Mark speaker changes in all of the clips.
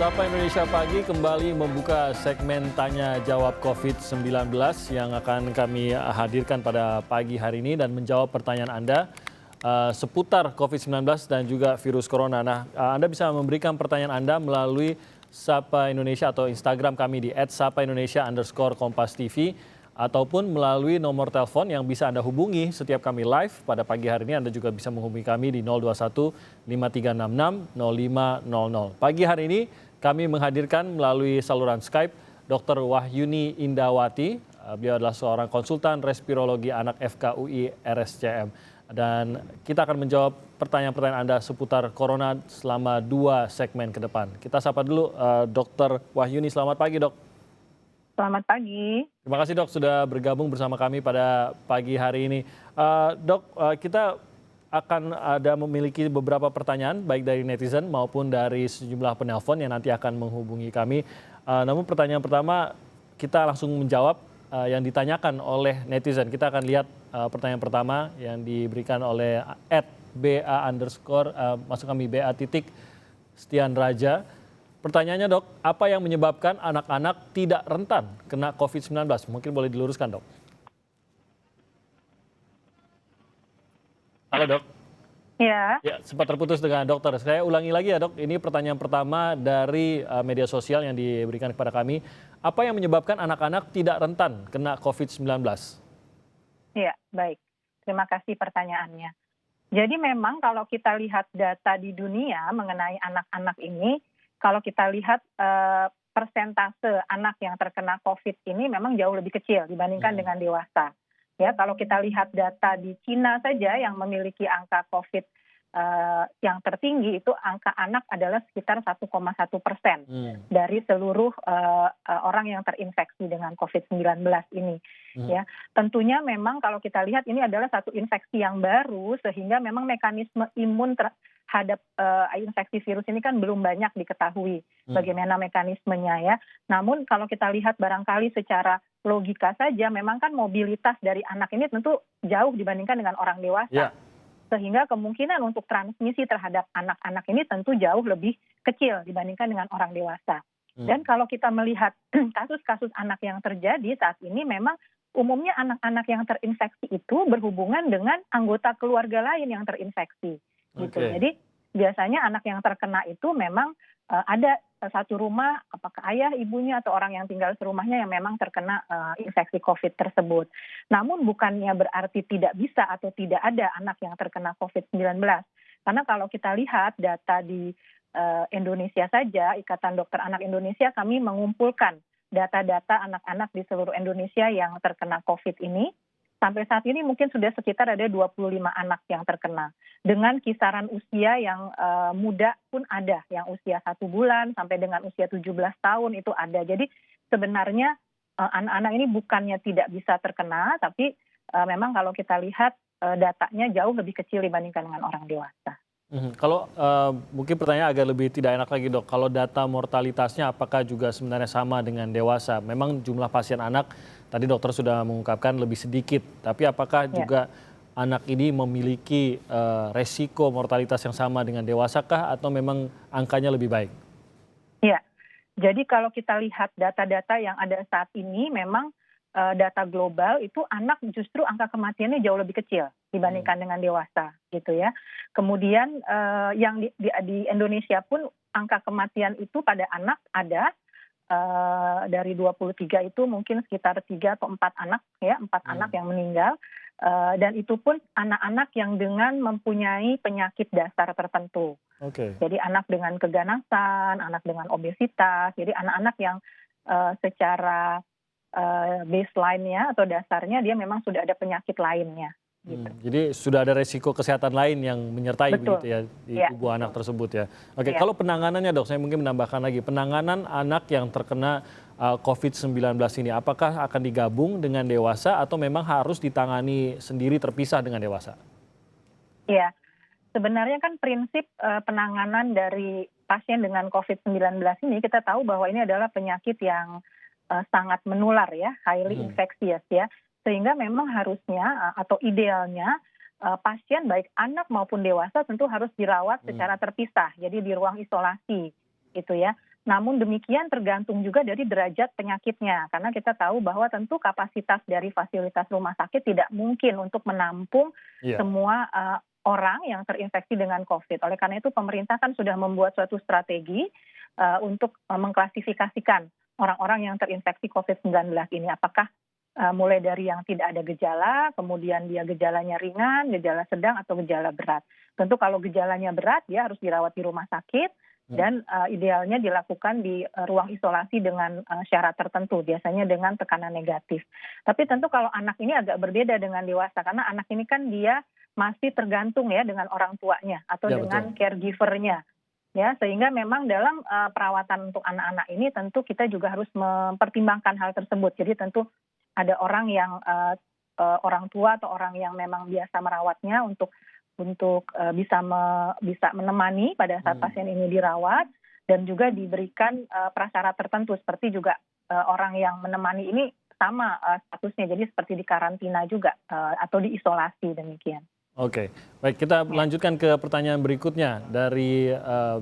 Speaker 1: Sapa Indonesia Pagi kembali membuka segmen Tanya Jawab COVID-19 yang akan kami hadirkan pada pagi hari ini dan menjawab pertanyaan Anda seputar COVID-19 dan juga virus corona. Nah, Anda bisa memberikan pertanyaan Anda melalui Sapa Indonesia atau Instagram kami di @sapa_Indonesia_Kompas TV ataupun melalui nomor telepon yang bisa Anda hubungi setiap kami live pada pagi hari ini. Anda juga bisa menghubungi kami di 021 5366 0500. Pagi hari ini kami menghadirkan melalui saluran Skype Dr. Wahyuni Indawati. Beliau adalah seorang konsultan respirologi anak FKUI RSCM. Dan kita akan menjawab pertanyaan-pertanyaan Anda seputar corona selama 2 segmen ke depan. Kita sapa dulu Dr. Wahyuni. Selamat pagi, Dok.
Speaker 2: Selamat pagi.
Speaker 1: Terima kasih, Dok, sudah bergabung bersama kami pada pagi hari ini. Dok, kita akan memiliki beberapa pertanyaan baik dari netizen maupun dari sejumlah penelpon yang nanti akan menghubungi kami. Namun pertanyaan pertama kita langsung menjawab yang ditanyakan oleh netizen. Kita akan lihat pertanyaan pertama yang diberikan oleh @ba_, maksud kami ba_Stianraja. Pertanyaannya, Dok, apa yang menyebabkan anak-anak tidak rentan kena COVID-19? Mungkin boleh diluruskan, Dok. Halo, Dok.
Speaker 2: Ya.
Speaker 1: Ya, sempat terputus dengan dokter. Saya ulangi lagi ya, Dok. Ini pertanyaan pertama dari media sosial yang diberikan kepada kami. Apa yang menyebabkan anak-anak tidak rentan kena COVID-19?
Speaker 2: Ya, baik. Terima kasih pertanyaannya. Jadi memang kalau kita lihat data di dunia mengenai anak-anak ini, kalau kita lihat persentase anak yang terkena COVID ini memang jauh lebih kecil dibandingkan dengan dewasa. Ya, kalau kita lihat data di Cina saja yang memiliki angka COVID yang tertinggi itu angka anak adalah sekitar 1,1% dari seluruh orang yang terinfeksi dengan COVID-19 ini. Ya, tentunya memang kalau kita lihat ini adalah satu infeksi yang baru sehingga memang mekanisme imun terhadap infeksi virus ini kan belum banyak diketahui bagaimana mekanismenya ya. Namun kalau kita lihat barangkali secara logika saja memang kan mobilitas dari anak ini tentu jauh dibandingkan dengan orang dewasa. Sehingga kemungkinan untuk transmisi terhadap anak-anak ini tentu jauh lebih kecil dibandingkan dengan orang dewasa. Dan kalau kita melihat kasus-kasus anak yang terjadi saat ini memang umumnya anak-anak yang terinfeksi itu berhubungan dengan anggota keluarga lain yang terinfeksi. Gitu. Jadi biasanya anak yang terkena itu memang ada satu rumah, apakah ayah, ibunya, atau orang yang tinggal serumahnya yang memang terkena infeksi COVID tersebut. Namun bukannya berarti tidak bisa atau tidak ada anak yang terkena COVID-19. Karena kalau kita lihat data di Indonesia saja, Ikatan Dokter Anak Indonesia, kami mengumpulkan data-data anak-anak di seluruh Indonesia yang terkena COVID ini. Sampai saat ini mungkin sudah sekitar ada 25 anak yang terkena. Dengan kisaran usia yang muda pun ada, yang usia 1 bulan sampai dengan usia 17 tahun itu ada. Jadi sebenarnya anak-anak ini bukannya tidak bisa terkena, tapi memang kalau kita lihat datanya jauh lebih kecil dibandingkan dengan orang dewasa.
Speaker 1: Kalau mungkin pertanyaan agak lebih tidak enak lagi, Dok. Kalau data mortalitasnya apakah juga sebenarnya sama dengan dewasa? Memang jumlah pasien anak tadi dokter sudah mengungkapkan lebih sedikit, tapi apakah juga anak ini memiliki resiko mortalitas yang sama dengan dewasa kah atau memang angkanya lebih baik?
Speaker 2: Ya, jadi kalau kita lihat data-data yang ada saat ini memang data global itu anak justru angka kematiannya jauh lebih kecil dibandingkan dengan dewasa gitu ya. Kemudian yang di Indonesia pun angka kematian itu pada anak ada dari 23 itu mungkin sekitar 3 atau 4 anak ya, 4 anak yang meninggal. Dan itu pun anak-anak yang dengan mempunyai penyakit dasar tertentu. Jadi anak dengan keganasan, anak dengan obesitas, jadi anak-anak yang secara baseline-nya atau dasarnya dia memang sudah ada penyakit lainnya. Gitu.
Speaker 1: Jadi sudah ada resiko kesehatan lain yang menyertai begitu ya di tubuh anak tersebut ya. Kalau penanganannya, Dok, saya mungkin menambahkan lagi. Penanganan anak yang terkena COVID-19 ini apakah akan digabung dengan dewasa atau memang harus ditangani sendiri terpisah dengan dewasa?
Speaker 2: Iya, sebenarnya kan prinsip penanganan dari pasien dengan COVID-19 ini kita tahu bahwa ini adalah penyakit yang sangat menular ya, highly infectious ya. Sehingga memang harusnya atau idealnya pasien baik anak maupun dewasa tentu harus dirawat secara terpisah. Jadi di ruang isolasi gitu ya. Namun demikian tergantung juga dari derajat penyakitnya, karena kita tahu bahwa tentu kapasitas dari fasilitas rumah sakit tidak mungkin untuk menampung
Speaker 1: Iya,
Speaker 2: semua orang yang terinfeksi dengan COVID. Oleh karena itu pemerintah kan sudah membuat suatu strategi untuk mengklasifikasikan orang-orang yang terinfeksi COVID-19 ini. Apakah mulai dari yang tidak ada gejala, kemudian dia gejalanya ringan, gejala sedang, atau gejala berat. Tentu kalau gejalanya berat, dia harus dirawat di rumah sakit, dan idealnya dilakukan di ruang isolasi dengan syarat tertentu, biasanya dengan tekanan negatif. Tapi tentu kalau anak ini agak berbeda dengan dewasa, karena anak ini kan dia masih tergantung ya dengan orang tuanya atau
Speaker 1: ya
Speaker 2: dengan
Speaker 1: betul.
Speaker 2: caregiver-nya. Ya, sehingga memang dalam perawatan untuk anak-anak ini tentu kita juga harus mempertimbangkan hal tersebut. Jadi tentu ada orang yang orang tua atau orang yang memang biasa merawatnya untuk bisa menemani pada saat pasien ini dirawat, dan juga diberikan prasyarat tertentu seperti juga orang yang menemani ini sama statusnya, jadi seperti di karantina juga atau diisolasi demikian.
Speaker 1: Oke, baik kita
Speaker 2: Ya.
Speaker 1: lanjutkan ke pertanyaan berikutnya dari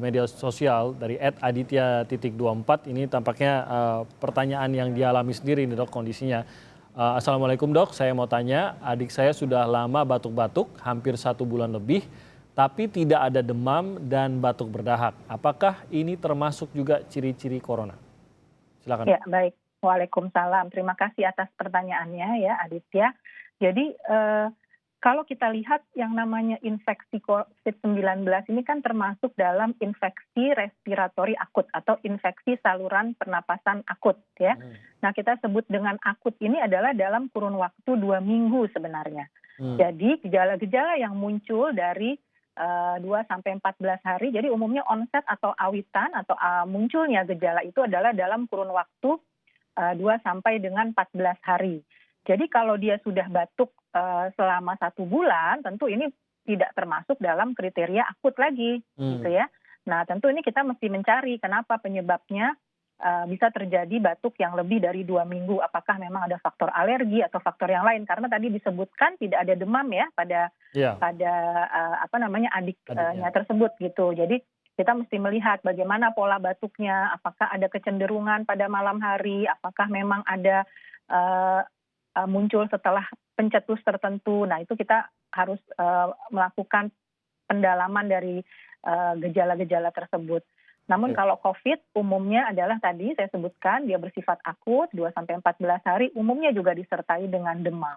Speaker 1: media sosial dari @aditya.24. Ini tampaknya pertanyaan yang dialami sendiri nih dok kondisinya. Assalamualaikum dok, saya mau tanya, adik saya sudah lama batuk-batuk, hampir 1 bulan lebih, tapi tidak ada demam dan batuk berdahak. Apakah ini termasuk juga ciri-ciri corona? Silakan
Speaker 2: Ya,
Speaker 1: dok.
Speaker 2: baik. Waalaikumsalam. Terima kasih atas pertanyaannya ya, Aditya. Jadi kalau kita lihat yang namanya infeksi COVID-19 ini kan termasuk dalam infeksi respiratori akut atau infeksi saluran pernapasan akut ya. Nah, kita sebut dengan akut ini adalah dalam kurun waktu 2 minggu sebenarnya.
Speaker 1: Hmm,
Speaker 2: Jadi gejala-gejala yang muncul dari 2 sampai 14 hari, jadi umumnya onset atau awitan atau munculnya gejala itu adalah dalam kurun waktu 2 sampai dengan 14 hari. Jadi kalau dia sudah batuk selama 1 bulan, tentu ini tidak termasuk dalam kriteria akut lagi, gitu
Speaker 1: hmm,
Speaker 2: ya. Nah, tentu ini kita mesti mencari kenapa penyebabnya bisa terjadi batuk yang lebih dari 2 minggu. Apakah memang ada faktor alergi atau faktor yang lain? Karena tadi disebutkan tidak ada demam ya pada
Speaker 1: ya
Speaker 2: pada adiknya
Speaker 1: adiknya.
Speaker 2: tersebut gitu. Jadi kita mesti melihat bagaimana pola batuknya, apakah ada kecenderungan pada malam hari, apakah memang ada eh, muncul setelah pencetus tertentu. Nah, itu kita harus melakukan pendalaman dari gejala-gejala tersebut. Namun
Speaker 1: Oke.
Speaker 2: kalau COVID umumnya adalah tadi saya sebutkan dia bersifat akut 2 sampai 14 hari, umumnya juga disertai dengan demam.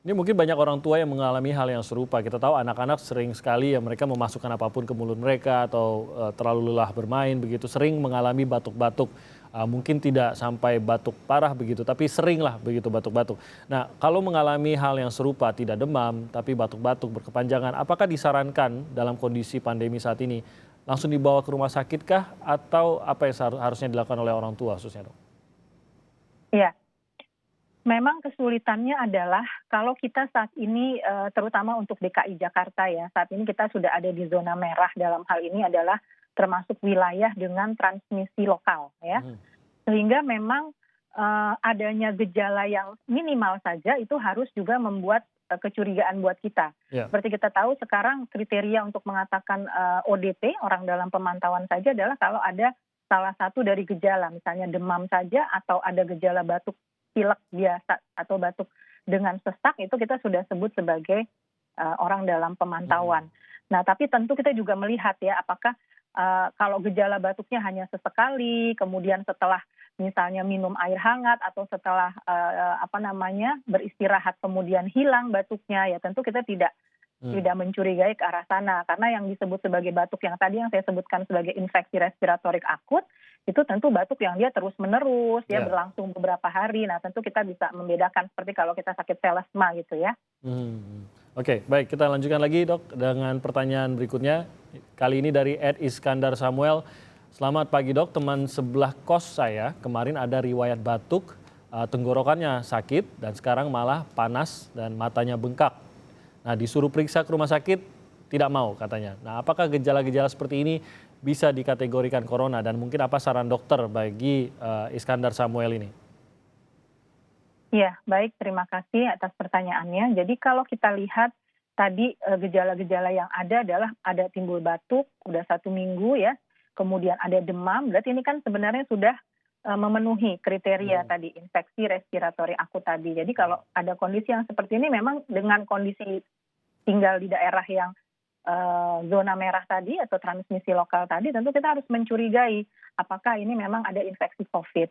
Speaker 1: Ini mungkin banyak orang tua yang mengalami hal yang serupa. Kita tahu anak-anak sering sekali ya mereka memasukkan apapun ke mulut mereka atau terlalu lelah bermain begitu, sering mengalami batuk-batuk. Mungkin tidak sampai batuk parah begitu, tapi sering lah begitu batuk-batuk. Nah, kalau mengalami hal yang serupa, tidak demam, tapi batuk-batuk berkepanjangan, apakah disarankan dalam kondisi pandemi saat ini langsung dibawa ke rumah sakit kah? Atau apa yang harusnya dilakukan oleh orang tua khususnya dok?
Speaker 2: Ya, memang kesulitannya adalah kalau kita saat ini terutama untuk DKI Jakarta ya, saat ini kita sudah ada di zona merah dalam hal ini adalah termasuk wilayah dengan transmisi lokal ya.
Speaker 1: Hmm,
Speaker 2: Sehingga memang adanya gejala yang minimal saja itu harus juga membuat kecurigaan buat kita.
Speaker 1: ya.
Speaker 2: Seperti kita tahu sekarang kriteria untuk mengatakan ODP, orang dalam pemantauan saja, adalah kalau ada salah satu dari gejala, misalnya demam saja atau ada gejala batuk pilek biasa atau batuk dengan sesak, itu kita sudah sebut sebagai orang dalam
Speaker 1: Hmm,
Speaker 2: pemantauan. Nah, tapi tentu kita juga melihat ya apakah kalau gejala batuknya hanya sesekali, kemudian setelah misalnya minum air hangat atau setelah beristirahat kemudian hilang batuknya, ya tentu kita tidak
Speaker 1: hmm,
Speaker 2: tidak mencurigai ke arah sana. Karena yang disebut sebagai batuk yang tadi yang saya sebutkan sebagai infeksi respiratorik akut, itu tentu batuk yang dia terus-menerus, dia
Speaker 1: ya.
Speaker 2: berlangsung beberapa hari. Nah, tentu kita bisa membedakan seperti kalau kita sakit selesma gitu ya.
Speaker 1: Hmm. Oke, baik kita lanjutkan lagi dok dengan pertanyaan berikutnya. Kali ini dari Iskandar Samuel. Selamat pagi dok, teman sebelah kos saya kemarin ada riwayat batuk, tenggorokannya sakit dan sekarang malah panas dan matanya bengkak. Nah disuruh periksa ke rumah sakit, tidak mau katanya. Nah apakah gejala-gejala seperti ini bisa dikategorikan corona dan mungkin apa saran dokter bagi Iskandar Samuel ini?
Speaker 2: Iya, baik, terima kasih atas pertanyaannya. Jadi kalau kita lihat tadi gejala-gejala yang ada adalah ada timbul batuk, udah 1 minggu ya, kemudian ada demam, berarti ini kan sebenarnya sudah memenuhi kriteria tadi infeksi respiratori akut tadi. Jadi kalau ada kondisi yang seperti ini memang dengan kondisi tinggal di daerah yang zona merah tadi atau transmisi lokal tadi, tentu kita harus mencurigai apakah ini memang ada infeksi COVID.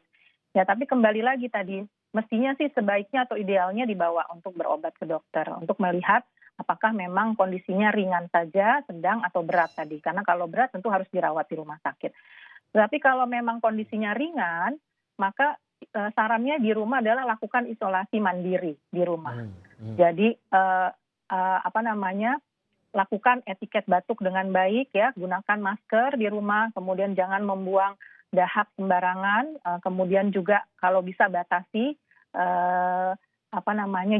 Speaker 2: Ya, tapi kembali lagi tadi, mestinya sih sebaiknya atau idealnya dibawa untuk berobat ke dokter, untuk melihat apakah memang kondisinya ringan saja, sedang, atau berat tadi. Karena kalau berat tentu harus dirawat di rumah sakit. Tapi kalau memang kondisinya ringan, maka sarannya di rumah adalah lakukan isolasi mandiri di rumah. Jadi lakukan etiket batuk dengan baik ya, gunakan masker di rumah, kemudian jangan membuang dahak sembarangan, kemudian juga kalau bisa batasi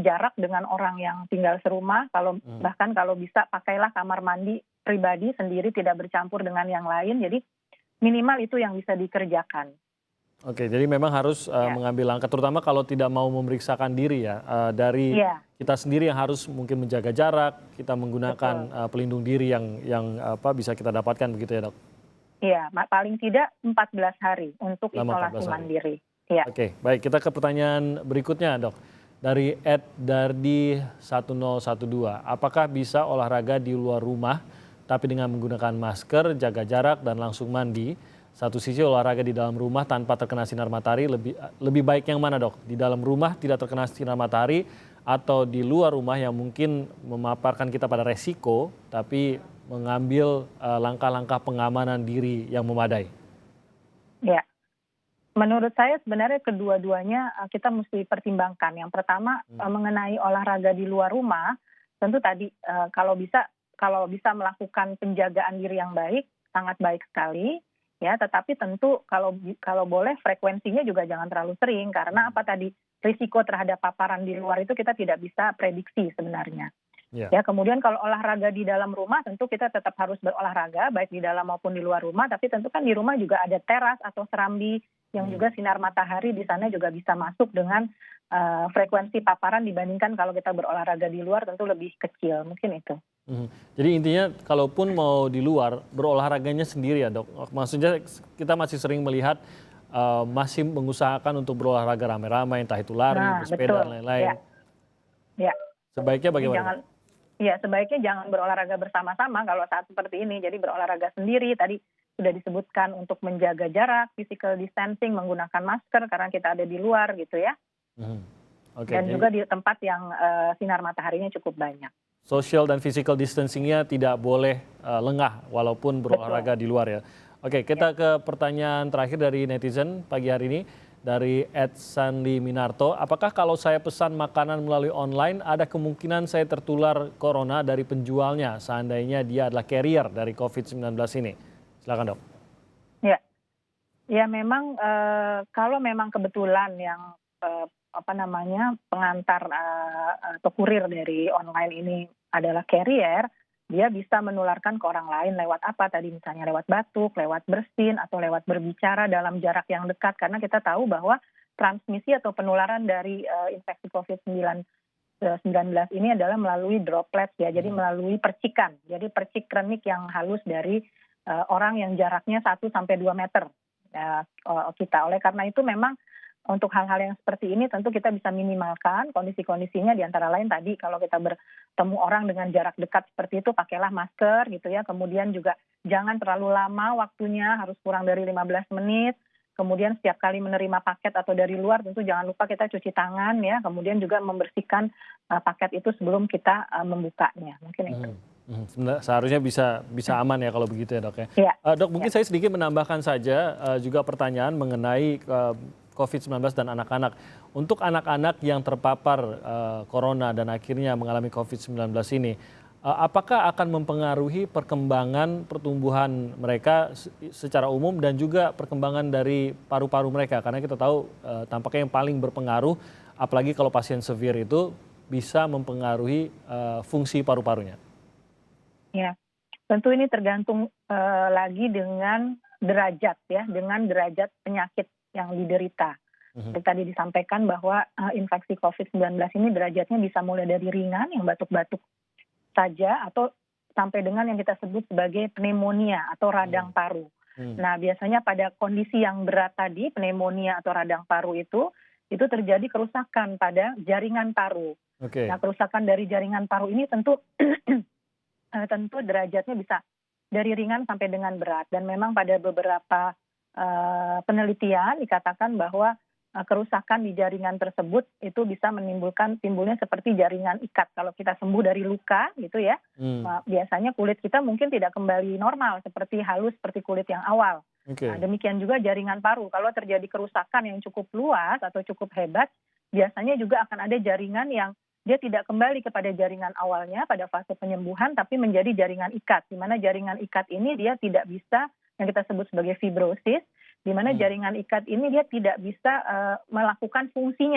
Speaker 2: jarak dengan orang yang tinggal serumah, bahkan kalau bisa pakailah kamar mandi pribadi sendiri, tidak bercampur dengan yang lain, jadi minimal itu yang bisa dikerjakan.
Speaker 1: Oke, jadi memang harus mengambil langkah, terutama kalau tidak mau memeriksakan diri ya, dari kita sendiri yang harus mungkin menjaga jarak, kita menggunakan pelindung diri yang bisa kita dapatkan begitu ya dok?
Speaker 2: Iya, paling tidak 14 hari untuk isolasi mandiri. Ya.
Speaker 1: Oke, baik, kita ke pertanyaan berikutnya dok. Dari @dardi1012, apakah bisa olahraga di luar rumah tapi dengan menggunakan masker, jaga jarak dan langsung mandi? Satu sisi olahraga di dalam rumah tanpa terkena sinar matahari, lebih baik yang mana dok? Di dalam rumah tidak terkena sinar matahari atau di luar rumah yang mungkin memaparkan kita pada resiko tapi mengambil langkah-langkah pengamanan diri yang memadai? Ya,
Speaker 2: menurut saya sebenarnya kedua-duanya kita mesti pertimbangkan. Yang pertama mengenai olahraga di luar rumah, tentu tadi kalau bisa melakukan penjagaan diri yang baik, sangat baik sekali. Ya, tetapi tentu kalau boleh frekuensinya juga jangan terlalu sering, karena apa tadi, risiko terhadap paparan di luar itu kita tidak bisa prediksi sebenarnya. Ya, kemudian kalau olahraga di dalam rumah tentu kita tetap harus berolahraga baik di dalam maupun di luar rumah, tapi tentu kan di rumah juga ada teras atau serambi yang juga sinar matahari di sana juga bisa masuk dengan frekuensi paparan dibandingkan kalau kita berolahraga di luar tentu lebih kecil, mungkin itu.
Speaker 1: Jadi intinya kalaupun mau di luar berolahraganya sendiri ya dok, maksudnya kita masih sering melihat masih mengusahakan untuk berolahraga ramai-ramai, entah itu lari, bersepeda dan lain-lain.
Speaker 2: Ya.
Speaker 1: Sebaiknya bagaimana?
Speaker 2: Ya, sebaiknya jangan berolahraga bersama-sama kalau saat seperti ini. Jadi berolahraga sendiri, tadi sudah disebutkan untuk menjaga jarak, physical distancing, menggunakan masker karena kita ada di luar gitu ya. Dan juga di tempat yang sinar mataharinya cukup banyak.
Speaker 1: Social dan physical distancingnya tidak boleh lengah walaupun berolahraga di luar ya. Oke, kita ke pertanyaan terakhir dari netizen pagi hari ini. Dari @Sandi Minarto, apakah kalau saya pesan makanan melalui online ada kemungkinan saya tertular corona dari penjualnya seandainya dia adalah carrier dari COVID-19 ini? Silakan dok.
Speaker 2: Ya memang kalau memang kebetulan yang pengantar atau kurir dari online ini adalah carrier, dia bisa menularkan ke orang lain lewat apa tadi, misalnya lewat batuk, lewat bersin, atau lewat berbicara dalam jarak yang dekat. Karena kita tahu bahwa transmisi atau penularan dari infeksi COVID-19 ini adalah melalui droplet ya, jadi melalui percikan. Jadi percik kenik yang halus dari orang yang jaraknya 1-2 meter kita. Oleh karena itu memang untuk hal-hal yang seperti ini tentu kita bisa minimalkan kondisi-kondisinya, di antara lain tadi kalau kita bertemu orang dengan jarak dekat seperti itu pakailah masker gitu ya. Kemudian juga jangan terlalu lama waktunya, harus kurang dari 15 menit. Kemudian setiap kali menerima paket atau dari luar tentu jangan lupa kita cuci tangan ya. Kemudian juga membersihkan paket itu sebelum kita membukanya. Mungkin itu.
Speaker 1: Seharusnya bisa aman ya kalau begitu ya dok ya. Dok, mungkin saya sedikit menambahkan saja juga pertanyaan mengenai COVID-19 dan anak-anak. Untuk anak-anak yang terpapar corona dan akhirnya mengalami COVID-19 ini, apakah akan mempengaruhi perkembangan pertumbuhan mereka secara umum dan juga perkembangan dari paru-paru mereka? Karena kita tahu tampaknya yang paling berpengaruh, apalagi kalau pasien severe itu bisa mempengaruhi fungsi paru-parunya.
Speaker 2: Ya, tentu ini tergantung lagi dengan derajat ya, dengan derajat penyakit yang diderita. Tadi disampaikan bahwa infeksi COVID-19 ini derajatnya bisa mulai dari ringan yang batuk-batuk saja atau sampai dengan yang kita sebut sebagai pneumonia atau radang paru. Nah, biasanya pada kondisi yang berat tadi, pneumonia atau radang paru itu terjadi kerusakan pada jaringan paru.
Speaker 1: Oke.
Speaker 2: Nah, kerusakan dari jaringan paru ini tentu tentu derajatnya bisa dari ringan sampai dengan berat. Dan memang pada beberapa penelitian dikatakan bahwa kerusakan di jaringan tersebut itu bisa timbulnya seperti jaringan ikat. Kalau kita sembuh dari luka gitu ya, biasanya kulit kita mungkin tidak kembali normal seperti halus seperti kulit yang awal. Nah, demikian juga jaringan paru. Kalau terjadi kerusakan yang cukup luas atau cukup hebat, biasanya juga akan ada jaringan yang dia tidak kembali kepada jaringan awalnya pada fase penyembuhan, tapi menjadi jaringan ikat. Di mana jaringan ikat ini dia tidak bisa, yang kita sebut sebagai fibrosis, di mana jaringan ikat ini dia tidak bisa melakukan fungsi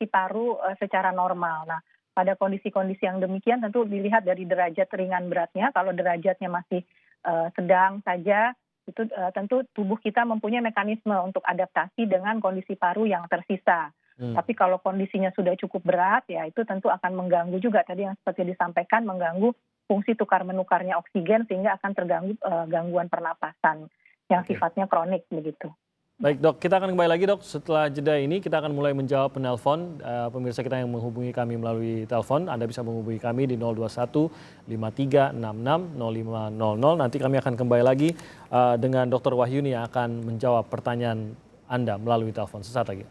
Speaker 2: paru secara normal. Nah, pada kondisi-kondisi yang demikian tentu dilihat dari derajat ringan beratnya. Kalau derajatnya masih sedang saja, itu tentu tubuh kita mempunyai mekanisme untuk adaptasi dengan kondisi paru yang tersisa. Tapi kalau kondisinya sudah cukup berat, ya itu tentu akan mengganggu juga tadi yang seperti disampaikan, mengganggu fungsi tukar-menukarnya oksigen sehingga akan terganggu gangguan pernapasan yang sifatnya kronik begitu.
Speaker 1: Baik dok, kita akan kembali lagi dok setelah jeda ini kita akan mulai menjawab penelpon pemirsa kita yang menghubungi kami melalui telepon. Anda bisa menghubungi kami di 021 5366 0500. Nanti kami akan kembali lagi dengan Dr. Wahyuni yang akan menjawab pertanyaan Anda melalui telepon sesaat lagi.